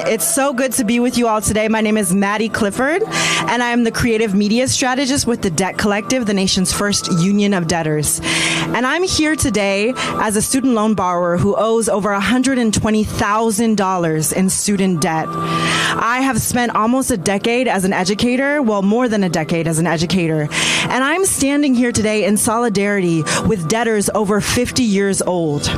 It's so good to be with you all today. My name is Maddie Clifford, and I am the creative media strategist with the Debt Collective, the nation's first union of debtors. And I'm here today as a student loan borrower who owes over $120,000 in student debt. I have spent almost a decade as an educator, well, more than a decade as an educator, and I'm standing here today in solidarity with debtors over 50 years old.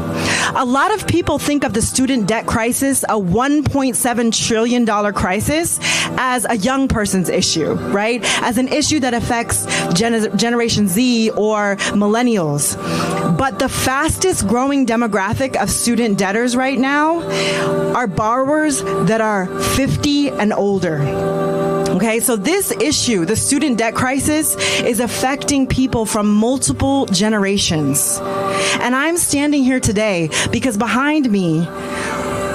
A lot of people think of the student debt crisis, a $1.7 trillion crisis, as a young person's issue, right? As an issue that affects Generation Z or millennials. But the fastest growing demographic of student debtors right now are borrowers that are 50 and older. Okay, so this issue, the student debt crisis, is affecting people from multiple generations. And I'm standing here today because behind me,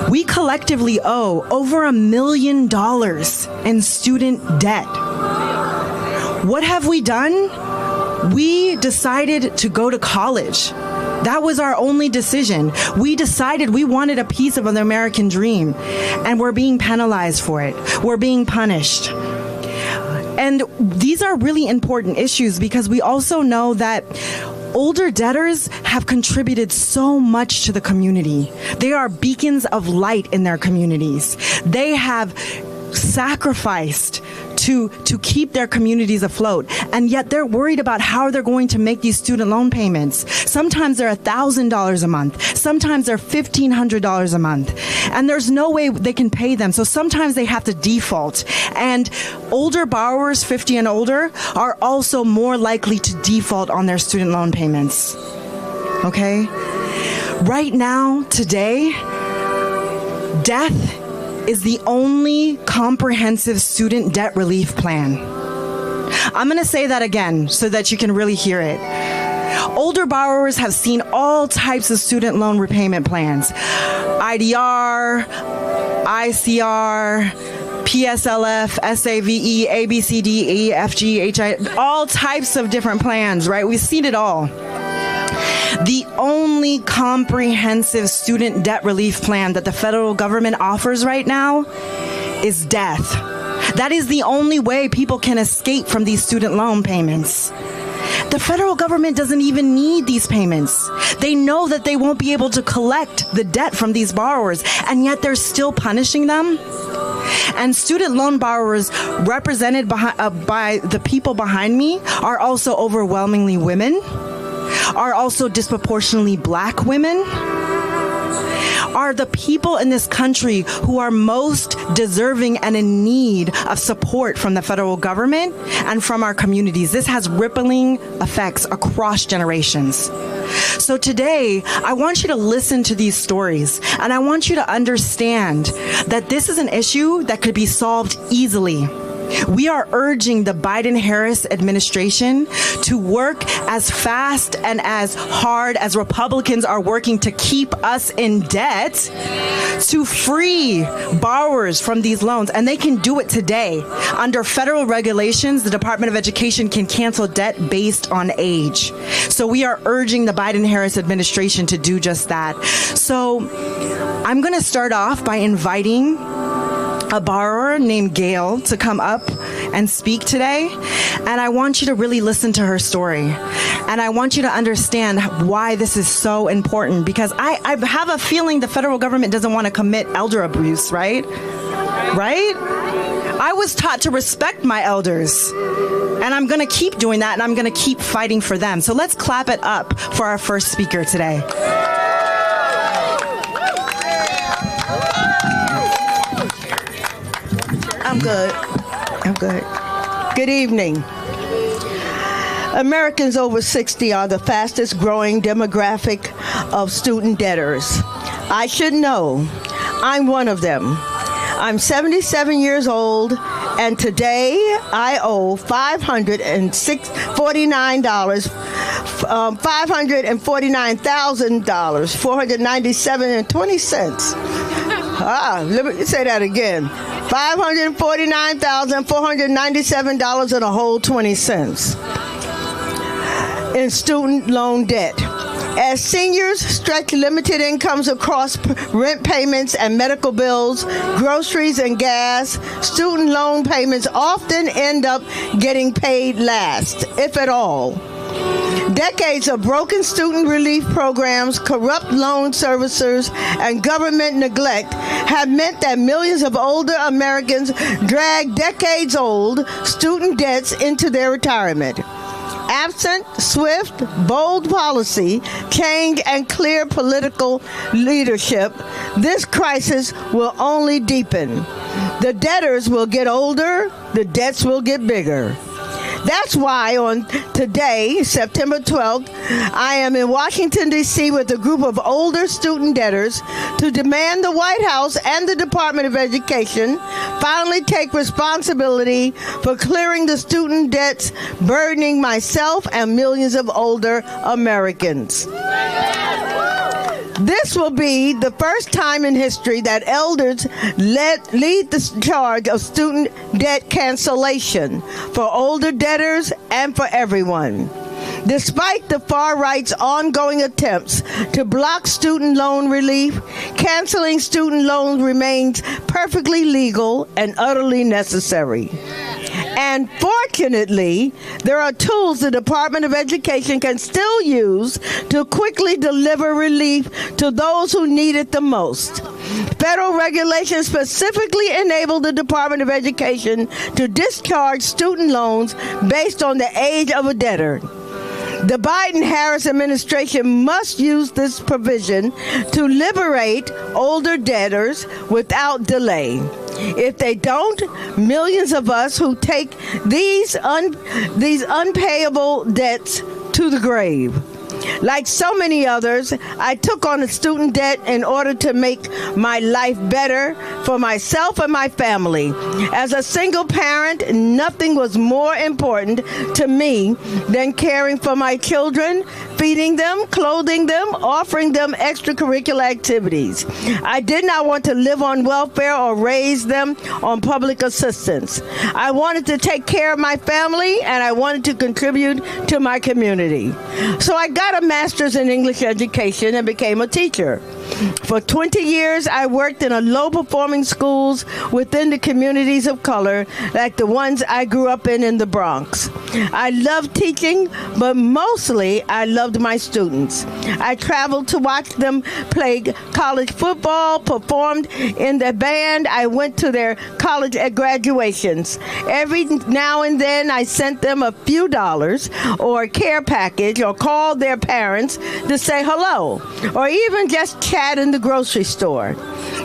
we collectively owe over $1 million in student debt. What have we done? We decided to go to college. That was our only decision. We decided we wanted a piece of the American dream, and we're being penalized for it. We're being punished. And these are really important issues because we also know that older debtors have contributed so much to the community. They are beacons of light in their communities. They have sacrificed to keep their communities afloat, and yet they're worried about how they're going to make these student loan payments. Sometimes they're $1,000 a month. Sometimes they're $1,500 a month, and there's no way they can pay them. So sometimes they have to default, and older borrowers, 50 and older, are also more likely to default on their student loan payments. Okay? Right now, today, death is the only comprehensive student debt relief plan. I'm going to say that again so that you can really hear it. Older borrowers have seen all types of student loan repayment plans. IDR, ICR, PSLF, SAVE, ABCD, EFG, HI, all types of different plans, right? We've seen it all. The only comprehensive student debt relief plan that the federal government offers right now is death. That is the only way people can escape from these student loan payments. The federal government doesn't even need these payments. They know that they won't be able to collect the debt from these borrowers, and yet they're still punishing them. And student loan borrowers represented by the people behind me are also overwhelmingly women, are also disproportionately Black women, are the people in this country who are most deserving and in need of support from the federal government and from our communities. This has rippling effects across generations. So today, I want you to listen to these stories, and I want you to understand that this is an issue that could be solved easily. We are urging the Biden-Harris administration to work as fast and as hard as Republicans are working to keep us in debt to free borrowers from these loans. And they can do it today. Under federal regulations, the Department of Education can cancel debt based on age. So we are urging the Biden-Harris administration to do just that. So I'm going to start off by inviting a borrower named Gail to come up and speak today. And I want you to really listen to her story. And I want you to understand why this is so important, because I have a feeling the federal government doesn't want to commit elder abuse, right? Right? I was taught to respect my elders. And I'm going to keep doing that, and I'm going to keep fighting for them. So let's clap it up for our first speaker today. I'm good. Good evening. Americans over 60 are the fastest growing demographic of student debtors. I should know. I'm one of them. I'm 77 years old, and today I owe $549,000, $497.20. Let me say that again. $549,497 and a whole 20 cents in student loan debt. As seniors stretch limited incomes across rent payments and medical bills, groceries and gas, student loan payments often end up getting paid last, if at all. Decades of broken student relief programs, corrupt loan servicers, and government neglect have meant that millions of older Americans drag decades-old student debts into their retirement. Absent swift, bold policy, change, and clear political leadership, this crisis will only deepen. The debtors will get older, the debts will get bigger. That's why on today, September 12th, I am in Washington, D.C. with a group of older student debtors to demand the White House and the Department of Education finally take responsibility for clearing the student debts burdening myself and millions of older Americans. This will be the first time in history that elders lead the charge of student debt cancellation for older debtors and for everyone. Despite the far right's ongoing attempts to block student loan relief, canceling student loans remains perfectly legal and utterly necessary. And fortunately, there are tools the Department of Education can still use to quickly deliver relief to those who need it the most. Federal regulations specifically enable the Department of Education to discharge student loans based on the age of a debtor. The Biden-Harris administration must use this provision to liberate older debtors without delay. If they don't, millions of us who take these unpayable debts to the grave. Like so many others, I took on a student debt in order to make my life better for myself and my family. As a single parent, nothing was more important to me than caring for my children, feeding them, clothing them, offering them extracurricular activities. I did not want to live on welfare or raise them on public assistance. I wanted to take care of my family, and I wanted to contribute to my community. So I got a master's in English education and became a teacher. For 20 years, I worked in low-performing schools within the communities of color, like the ones I grew up in the Bronx. I loved teaching, but mostly I loved my students. I traveled to watch them play college football, performed in the band. I went to their college graduations. Every now and then, I sent them a few dollars or a care package or called their parents to say hello, or even just chat in the grocery store.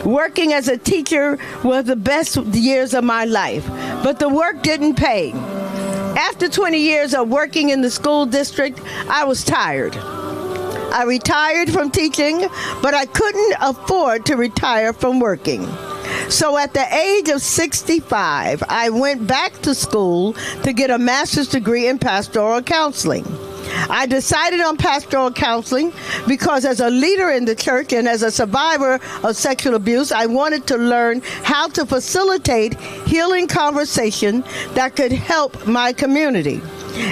Working as a teacher was the best years of my life, but the work didn't pay. After 20 years of working in the school district, I was tired. I retired from teaching, but I couldn't afford to retire from working. So at the age of 65, I went back to school to get a master's degree in pastoral counseling. I decided on pastoral counseling because as a leader in the church and as a survivor of sexual abuse, I wanted to learn how to facilitate healing conversation that could help my community.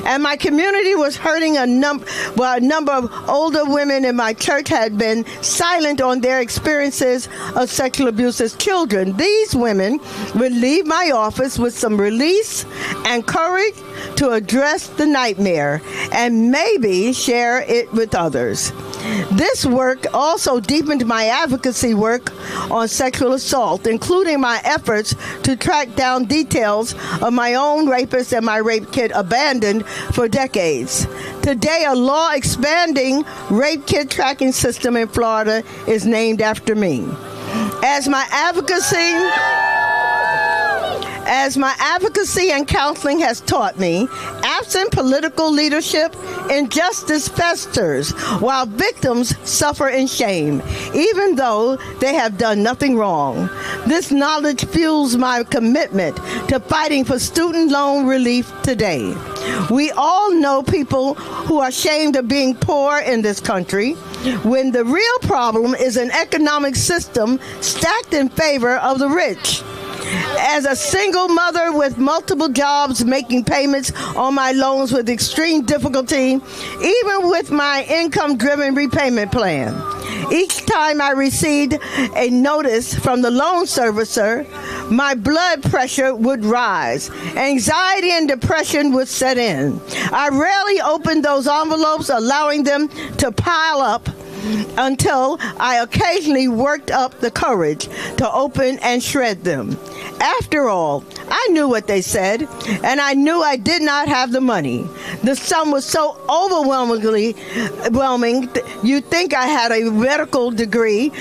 And my community was hurting a number of older women in my church had been silent on their experiences of sexual abuse as children. These women would leave my office with some release and courage to address the nightmare and maybe share it with others. This work also deepened my advocacy work on sexual assault, including my efforts to track down details of my own rapist and my rape kit abandoned for decades. Today, a law expanding rape kit tracking system in Florida is named after me. As my advocacy and counseling has taught me, absent political leadership, injustice festers while victims suffer in shame, even though they have done nothing wrong. This knowledge fuels my commitment to fighting for student loan relief today. We all know people who are ashamed of being poor in this country, when the real problem is an economic system stacked in favor of the rich. As a single mother with multiple jobs, making payments on my loans with extreme difficulty, even with my income-driven repayment plan. Each time I received a notice from the loan servicer, my blood pressure would rise. Anxiety and depression would set in. I rarely opened those envelopes, allowing them to pile up until I occasionally worked up the courage to open and shred them. After all, I knew what they said, and I knew I did not have the money. The sum was so overwhelming, you'd think I had a medical degree,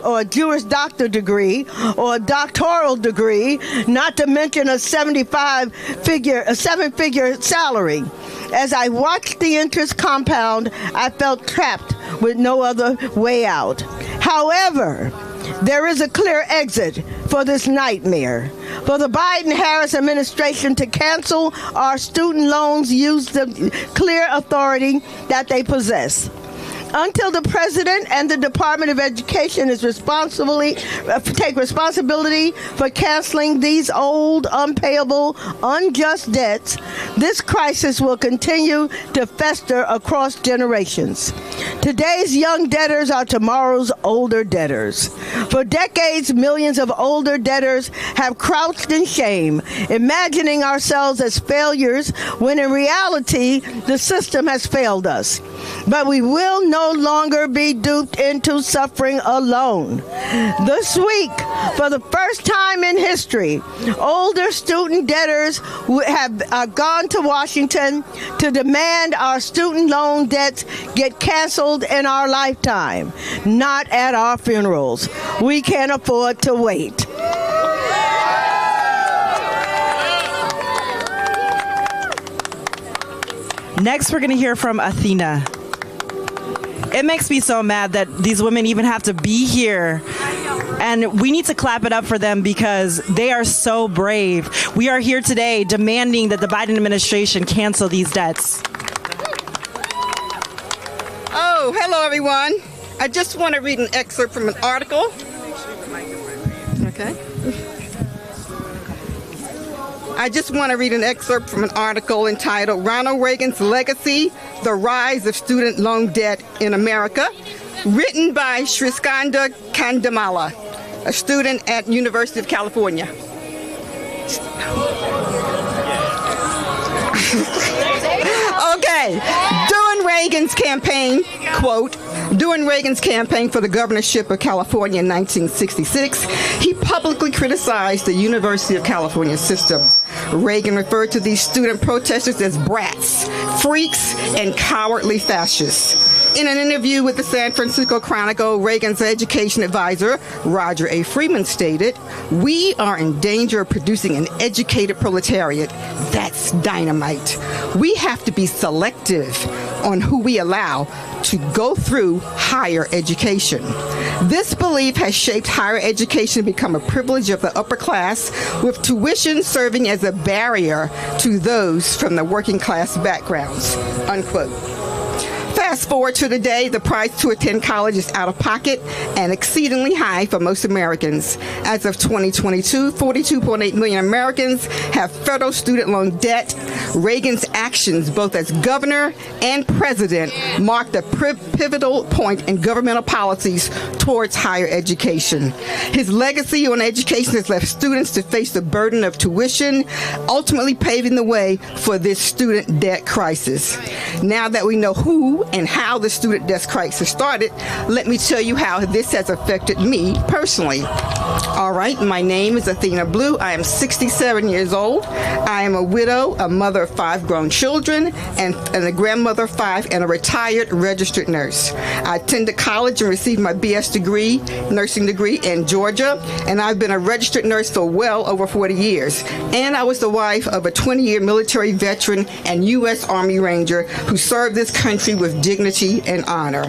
or a Jewish doctor degree, or a doctoral degree, not to mention a seven-figure salary. As I watched the interest compound, I felt trapped with no other way out. However, there is a clear exit for this nightmare. For the Biden-Harris administration to cancel our student loans, use the clear authority that they possess. Until the president and the Department of Education take responsibility for canceling these old, unpayable, unjust debts, this crisis will continue to fester across generations. Today's young debtors are tomorrow's older debtors. For decades, millions of older debtors have crouched in shame, imagining ourselves as failures when in reality, the system has failed us. But we will no longer be duped into suffering alone. This week, for the first time in history, older student debtors have gone to Washington to demand our student loan debts get canceled in our lifetime, not at our funerals. We can't afford to wait. Next, we're going to hear from Athena. It makes me so mad that these women even have to be here. And we need to clap it up for them because they are so brave. We are here today demanding that the Biden administration cancel these debts. Oh, hello, everyone. I just want to read an excerpt from an article. Okay. I just want to read an excerpt from an article entitled Ronald Reagan's Legacy, The Rise of Student Loan Debt in America, written by Sriskanda Kandamala, a student at University of California. Okay, during Reagan's campaign, quote, during Reagan's campaign for the governorship of California in 1966, he publicly criticized the University of California system. Reagan referred to these student protesters as brats, freaks, and cowardly fascists. In an interview with the San Francisco Chronicle, Reagan's education advisor, Roger A. Freeman, stated, "We are in danger of producing an educated proletariat. That's dynamite. We have to be selective on who we allow to go through higher education." This belief has shaped higher education to become a privilege of the upper class, with tuition serving as a barrier to those from the working class backgrounds, unquote. Fast forward to today, the price to attend college is out of pocket and exceedingly high for most Americans. As of 2022, 42.8 million Americans have federal student loan debt. Reagan's actions, both as governor and president, marked a pivotal point in governmental policies towards higher education. His legacy on education has left students to face the burden of tuition, ultimately paving the way for this student debt crisis. Now that we know who and how the student debt crisis started, let me tell you how this has affected me personally. All right, my name is Athena Blue. I am 67 years old. I am a widow, a mother of 5 grown children, and a grandmother of 5, and a retired registered nurse. I attended college and received my BS degree, nursing degree in Georgia, and I've been a registered nurse for well over 40 years. And I was the wife of a 20-year military veteran and U.S. Army Ranger who served this country with dignity and honor.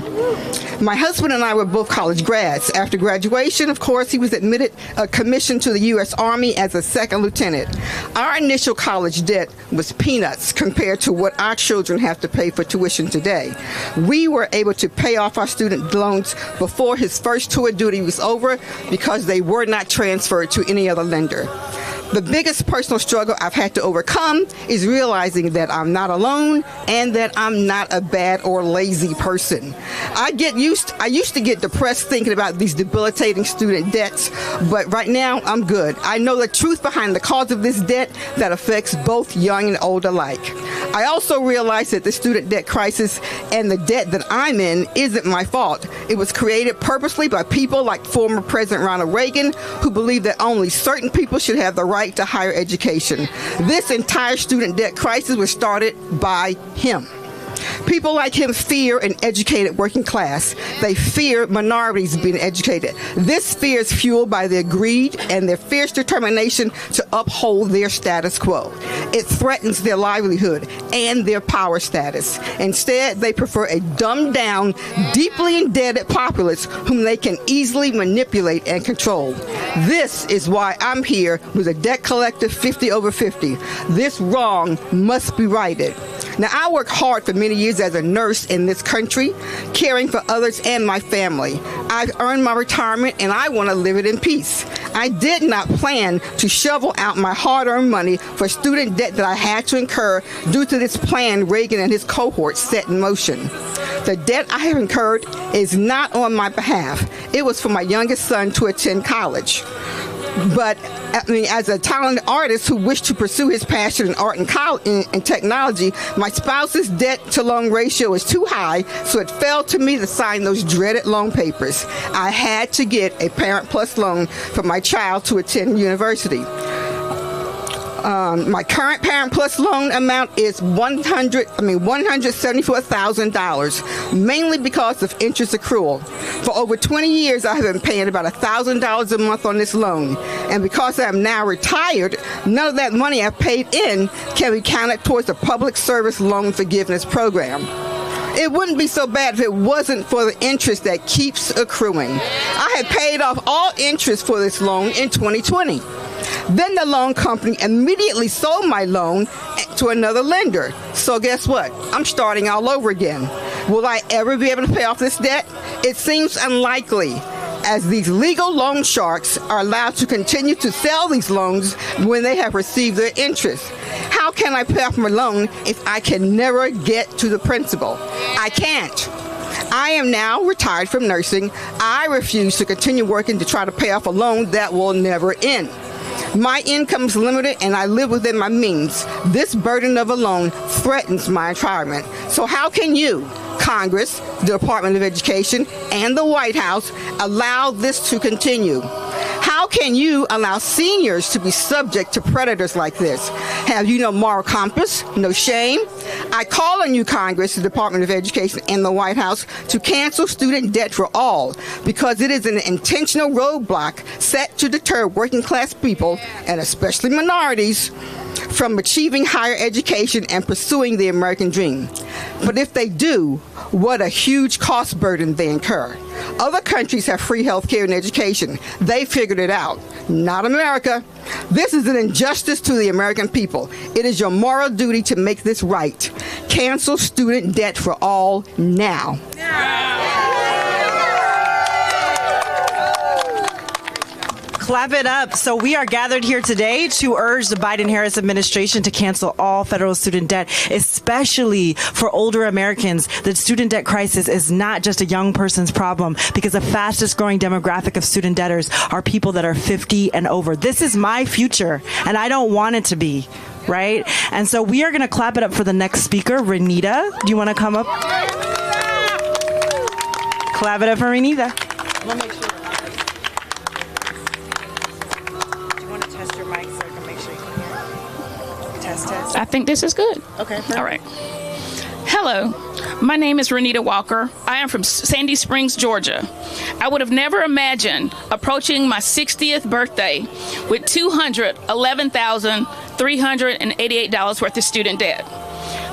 My husband and I were both college grads. After graduation, of course, he was commissioned to the U.S. Army as a second lieutenant. Our initial college debt was peanuts compared to what our children have to pay for tuition today. We were able to pay off our student loans before his first tour of duty was over because they were not transferred to any other lender. The biggest personal struggle I've had to overcome is realizing that I'm not alone and that I'm not a bad or lazy person. I used to get depressed thinking about these debilitating student debts, but right now I'm good. I know the truth behind the cause of this debt that affects both young and old alike. I also realize that the student debt crisis and the debt that I'm in isn't my fault. It was created purposely by people like former President Ronald Reagan, who believed that only certain people should have the right to higher education. This entire student debt crisis was started by him. People like him fear an educated working class. They fear minorities being educated. This fear is fueled by their greed and their fierce determination to uphold their status quo. It threatens their livelihood and their power status. Instead, they prefer a dumbed-down, deeply indebted populace whom they can easily manipulate and control. This is why I'm here with a debt collective 50 over 50. This wrong must be righted. Now, I worked hard for many years as a nurse in this country, caring for others and my family. I've earned my retirement and I want to live it in peace. I did not plan to shovel out my hard-earned money for student debt that I had to incur due to this plan Reagan and his cohort set in motion. The debt I have incurred is not on my behalf. It was for my youngest son to attend college. But as a talented artist who wished to pursue his passion in art and technology, my spouse's debt-to-loan ratio was too high, so it fell to me to sign those dreaded loan papers. I had to get a Parent Plus loan for my child to attend university. My current Parent Plus loan amount is $174,000, mainly because of interest accrual. For over 20 years, I have been paying about $1,000 a month on this loan. And because I am now retired, none of that money I've paid in can be counted towards the Public Service Loan Forgiveness Program. It wouldn't be so bad if it wasn't for the interest that keeps accruing. I had paid off all interest for this loan in 2020. Then the loan company immediately sold my loan to another lender. So guess what? I'm starting all over again. Will I ever be able to pay off this debt? It seems unlikely, as these legal loan sharks are allowed to continue to sell these loans when they have received their interest. How can I pay off my loan if I can never get to the principal? I can't. I am now retired from nursing. I refuse to continue working to try to pay off a loan that will never end. My income is limited and I live within my means. This burden of a loan threatens my retirement. So how can you, Congress, the Department of Education, and the White House allow this to continue? How can you allow seniors to be subject to predators like this? Have you no moral compass, no shame? I call on you, Congress, the Department of Education, and the White House to cancel student debt for all, because it is an intentional roadblock set to deter working class people, and especially minorities, from achieving higher education and pursuing the American dream. But if they do, what a huge cost burden they incur. Other countries have free health care and education. They figured it out. Not America. This is an injustice to the American people. It is your moral duty to make this right. Cancel student debt for all now. Clap it up. So we are gathered here today to urge the Biden-Harris administration to cancel all federal student debt, especially for older Americans. The student debt crisis is not just a young person's problem, because the fastest growing demographic of student debtors are people that are 50 and over. This is my future, and I don't want it to be, right? And so we are going to clap it up for the next speaker, Rita. Do you want to come up? Clap it up for Rita. We'll make sure. I think this is good. Okay. All right. Hello, my name is Rita Walker. I am from Sandy Springs, Georgia. I would have never imagined approaching my 60th birthday with $211,388 worth of student debt.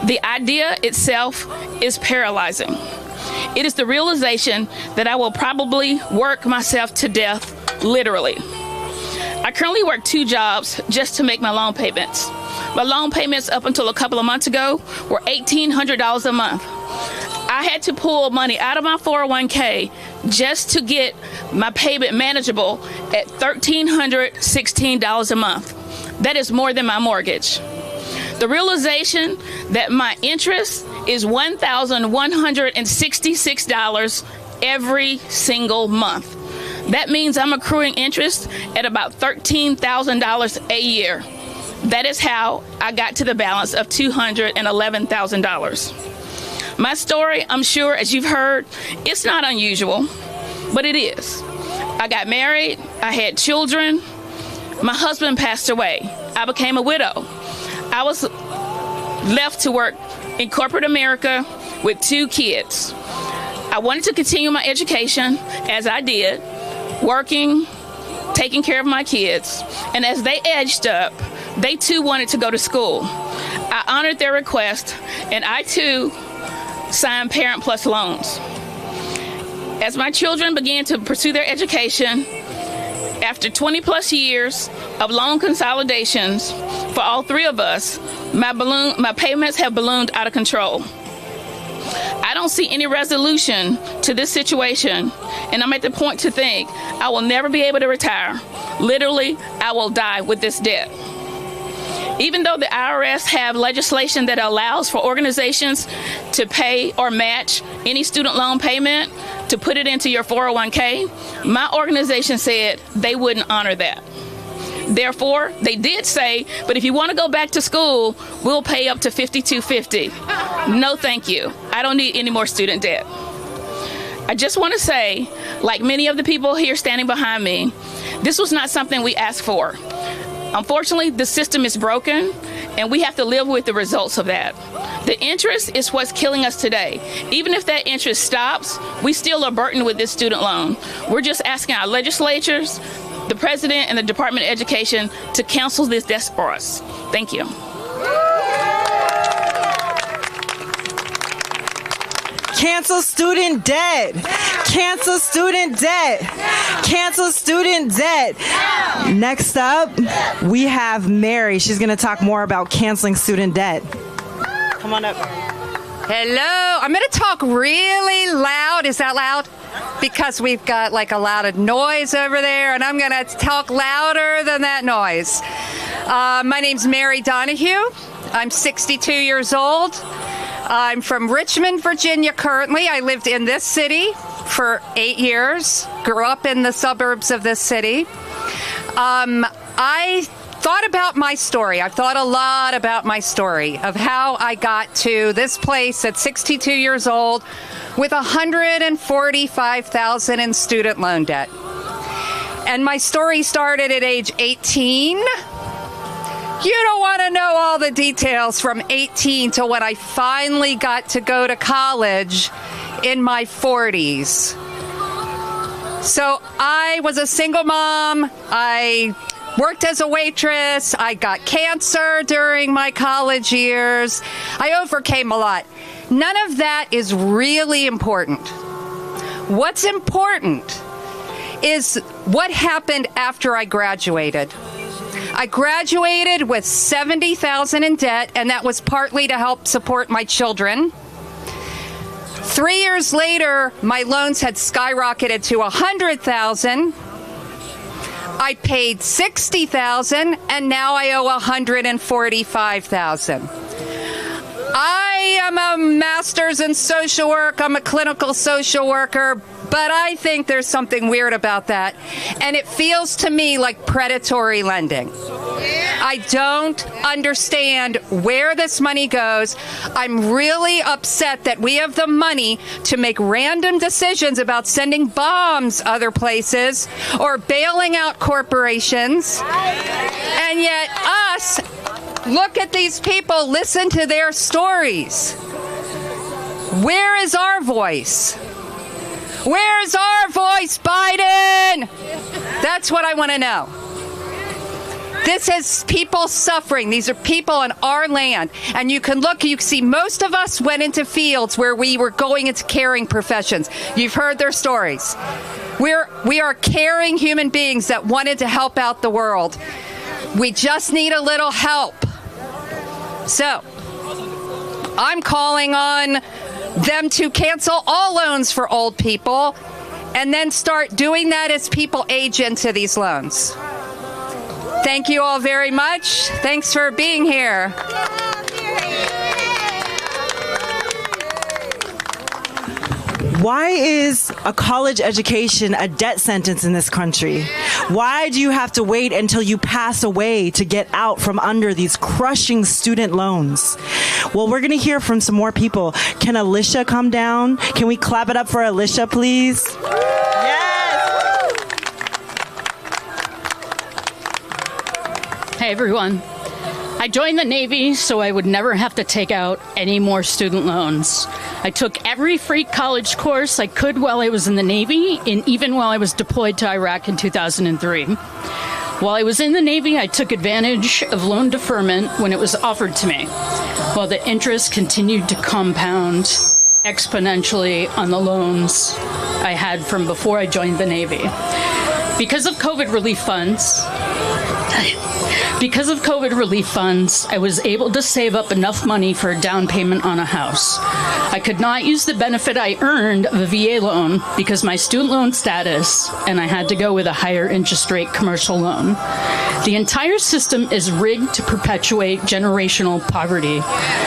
The idea itself is paralyzing. It is the realization that I will probably work myself to death, literally. I currently work 2 jobs just to make my loan payments. My loan payments up until a couple of months ago were $1,800 a month. I had to pull money out of my 401k just to get my payment manageable at $1,316 a month. That is more than my mortgage. The realization that my interest is $1,166 every single month. That means I'm accruing interest at about $13,000 a year. That is how I got to the balance of $211,000. My story, I'm sure, as you've heard, it's not unusual, but it is. I got married, I had children, my husband passed away, I became a widow. I was left to work in corporate America with 2 kids. I wanted to continue my education, as I did, working, taking care of my kids, and as they edged up, they too wanted to go to school. I honored their request, and I too signed Parent Plus loans. As my children began to pursue their education, after 20 plus years of loan consolidations for all 3 of us, my payments have ballooned out of control. I don't see any resolution to this situation, and I'm at the point to think I will never be able to retire. Literally, I will die with this debt. Even though the IRS have legislation that allows for organizations to pay or match any student loan payment to put it into your 401k, my organization said they wouldn't honor that. Therefore, they did say, but if you want to go back to school, we'll pay up to $5,250. No, thank you. I don't need any more student debt. I just want to say, like many of the people here standing behind me, this was not something we asked for. Unfortunately, the system is broken, and we have to live with the results of that. The interest is what's killing us today. Even if that interest stops, we still are burdened with this student loan. We're just asking our legislatures, the president, and the Department of Education to cancel this debt for us. Thank you. Cancel student debt. Cancel student debt. Cancel student debt. Next up, we have Mary. She's going to talk more about canceling student debt. Come on up. Hello. I'm going to talk really loud. Is that loud? Because we've got like a lot of noise over there, and I'm going to talk louder than that noise. My name's Mary Donahue. I'm 62 years old. I'm from Richmond, Virginia currently. I lived in this city for 8 years, grew up in the suburbs of this city. I thought about my story. I've thought a lot about my story of how I got to this place at 62 years old with $145,000 in student loan debt. And my story started at age 18. You don't want to know all the details from 18 to when I finally got to go to college in my 40s. So I was a single mom. I worked as a waitress. I got cancer during my college years. I overcame a lot. None of that is really important. What's important is what happened after I graduated. I graduated with $70,000 in debt, and that was partly to help support my children. 3 years later, my loans had skyrocketed to $100,000. I paid $60,000, and now I owe $145,000. I am a master's in social work. I'm a clinical social worker, but I think there's something weird about that, and it feels to me like predatory lending. I don't understand where this money goes. I'm really upset that we have the money to make random decisions about sending bombs other places or bailing out corporations, and yet us, look at these people, listen to their stories. Where is our voice? Where's our voice, Biden? That's what I want to know. This is people suffering. These are people on our land. And you can look, you can see most of us went into fields where we were going into caring professions. You've heard their stories. We are caring human beings that wanted to help out the world. We just need a little help. So, I'm calling on them to cancel all loans for old people and then start doing that as people age into these loans. Thank you all very much. Thanks for being here. Why is a college education a debt sentence in this country? Why do you have to wait until you pass away to get out from under these crushing student loans? Well, we're going to hear from some more people. Can Alisha come down? Can we clap it up for Alisha, please? Yes! Hey, everyone. I joined the Navy so I would never have to take out any more student loans. I took every free college course I could while I was in the Navy, and even while I was deployed to Iraq in 2003. While I was in the Navy, I took advantage of loan deferment when it was offered to me, while the interest continued to compound exponentially on the loans I had from before I joined the Navy. Because of COVID relief funds, I was able to save up enough money for a down payment on a house. I could not use the benefit I earned of a VA loan because my student loan status, and I had to go with a higher interest rate commercial loan. The entire system is rigged to perpetuate generational poverty.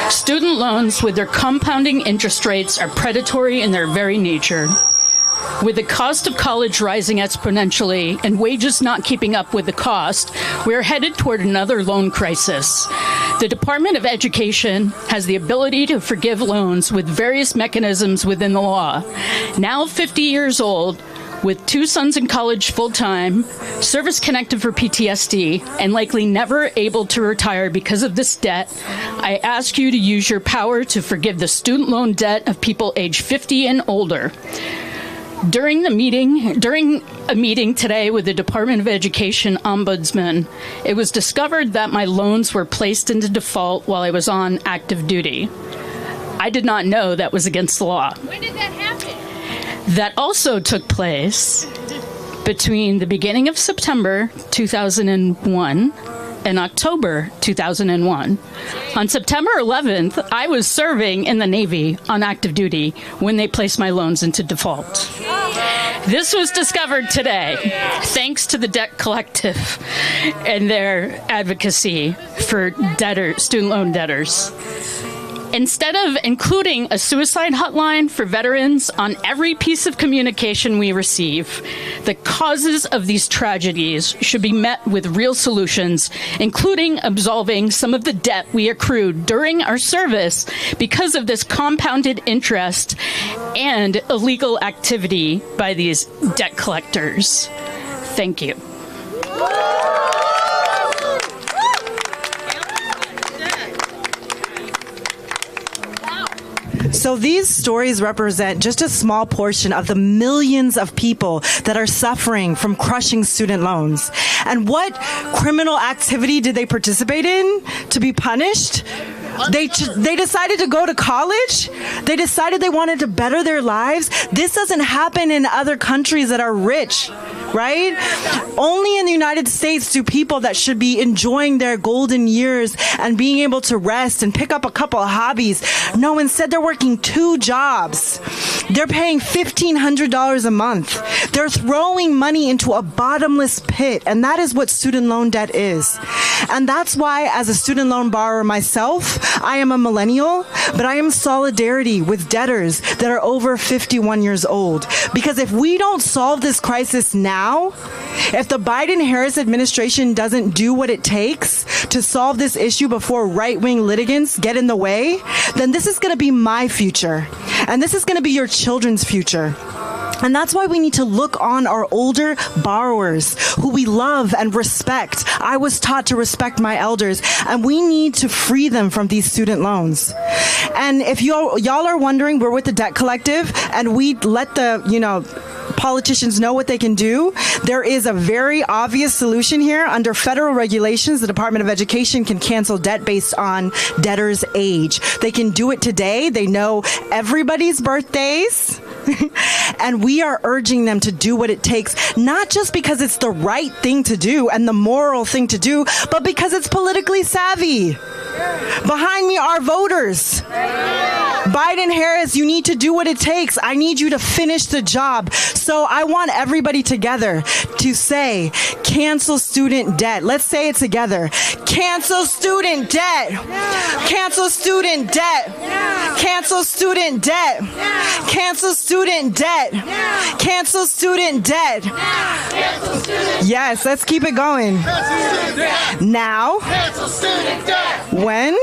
Student loans with their compounding interest rates are predatory in their very nature. With the cost of college rising exponentially and wages not keeping up with the cost, we are headed toward another loan crisis. The Department of Education has the ability to forgive loans with various mechanisms within the law. Now 50 years old, with 2 sons in college full-time, service-connected for PTSD, and likely never able to retire because of this debt, I ask you to use your power to forgive the student loan debt of people age 50 and older. During a meeting today with the Department of Education Ombudsman, it was discovered that my loans were placed into default while I was on active duty. I did not know that was against the law. When did that happen? That also took place between the beginning of September 2001 and October 2001. On September 11th, I was serving in the Navy on active duty when they placed my loans into default. This was discovered today, thanks to the Debt Collective and their advocacy for student loan debtors. Instead of including a suicide hotline for veterans on every piece of communication we receive, the causes of these tragedies should be met with real solutions, including absolving some of the debt we accrued during our service because of this compounded interest and illegal activity by these debt collectors. Thank you. So these stories represent just a small portion of the millions of people that are suffering from crushing student loans. And what criminal activity did they participate in to be punished? They decided to go to college. They decided they wanted to better their lives. This doesn't happen in other countries that are rich, right? Only in the United States do people that should be enjoying their golden years and being able to rest and pick up a couple of hobbies. No, instead they're working 2 jobs. They're paying $1,500 a month. They're throwing money into a bottomless pit, and that is what student loan debt is. And that's why, as a student loan borrower myself, I am a millennial, but I am solidarity with debtors that are over 51 years old. Because if we don't solve this crisis now, if the Biden-Harris administration doesn't do what it takes to solve this issue before right-wing litigants get in the way, then this is going to be my future. And this is going to be your children's future. And that's why we need to look on our older borrowers who we love and respect. I was taught to respect my elders, and we need to free them from these student loans. And if y'all are wondering, we're with the Debt Collective, and we let the, politicians know what they can do. There is a very obvious solution here. Under federal regulations, the Department of Education can cancel debt based on debtor's age. They can do it today. They know everybody's birthdays. And we are urging them to do what it takes, not just because it's the right thing to do and the moral thing to do, but because it's politically savvy. Behind me are voters. Biden, Harris, you need to do what it takes. I need you to finish the job. So I want everybody together to say, cancel student debt. Let's say it together. Cancel student debt. Cancel student debt. Cancel student debt. Cancel student debt. Cancel student debt. Yes, let's keep it going. Now. When?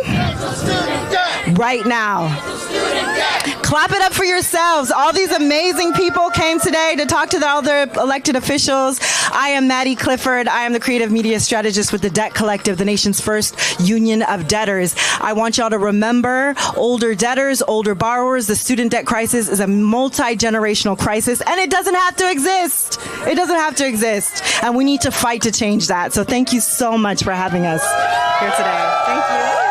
Right now. Clap it up for yourselves. All these amazing people came today to talk to all the elected officials. I am Maddie Clifford. I am the creative media strategist with the Debt Collective, the nation's first union of debtors. I want y'all to remember older debtors, older borrowers. The student debt crisis is a multi-generational crisis, and it doesn't have to exist. It doesn't have to exist. And we need to fight to change that. So thank you so much for having us here today. Thank you.